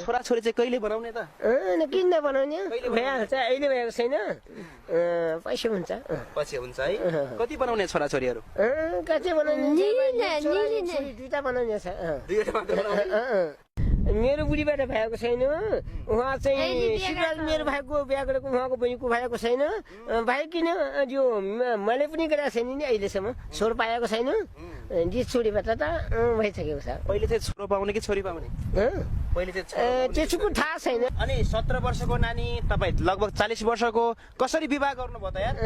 छोराछोरी चाहिँ कहिले बनाउने त किन नबनाउने भइहाल्छ अहिले भएको छैन पैसा हुन्छ पछि हुन्छ है कति बनाउने छोराछोरीहरू कति बनाउने दुईटा बनाउने छ मेरो बुढीबाट भएको छैन उहाँ चाहिँ शिवराज मेरो भाइको बिहा गरेको उहाँको बहिनीको भएको छैन भाइ किन यो मैले पनि गरेको छैन नि अहिलेसम्म छोरो पाएको छैन जी छोरीबाट त भइसकेको छ पहिले चाहिँ छोरो पाउने कि छोरी पाउने पहिले चाहिँ त्यसको थाहा छैन अनि 17 वर्षको नानी तपाईँ लगभग 40 वर्षको कसरी विवाह गर्नुभयो त यार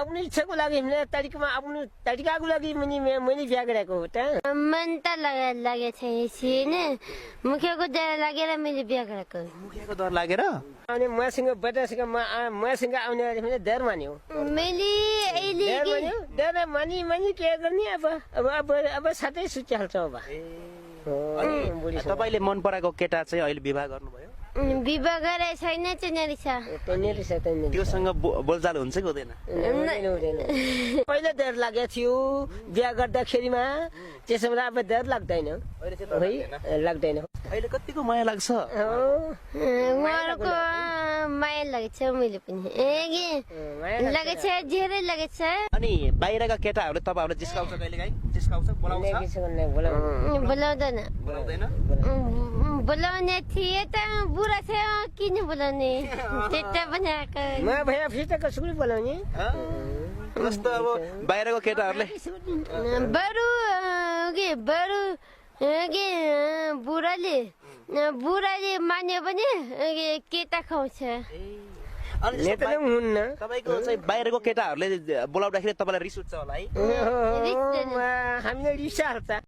आफ्नो इच्छाको लागि तरिकामा आफ्नो तरिकाको लागि मैले बिहा गरेको हो त मन त लागेको छैन मुखियाको डर लागेर मैले बिहा गरेको मुखियाको डर लागेर अनि मसँग बटासँग मसँग आउने डर मान्यो मैले अहिले डर मानी के गर्ने अब साथै सुचिहाल्छ अब तपाईँले मन पराएको केटा चाहिँ अहिले विवाह गर्नुभयो विवाह गरे छैन त्योसँग बोलचाल हुन्छ कि हुँदैन पहिला डर लागेको थियो बिहा गर्दाखेरिमा त्यसो बेला अब डर लाग्दैन लाग्दैन अहिले कतिको माया लाग्छ उहाँहरूको माया लागेछ मैले पनि लागेछ धेरै लागेछ अनि बाहिरका केटाहरूले तपाईँहरूले जिस्काउँछ कहिलेकाहीँ जिस्काउँछ बोलाउँदैन बोलाउने थिए त बुढा थियो किन बोलाउने त्यता पनि आएको बोलाउने जस्तो अब बाहिरको केटाहरूले बरु बुढाले मान्यो भने केटा खुवाउँछ तपाईँको चाहिँ बाहिरको केटाहरूले बोलाउँदाखेरि तपाईँलाई रिस उठ्छ होला है हामीलाई रिस हाल्छ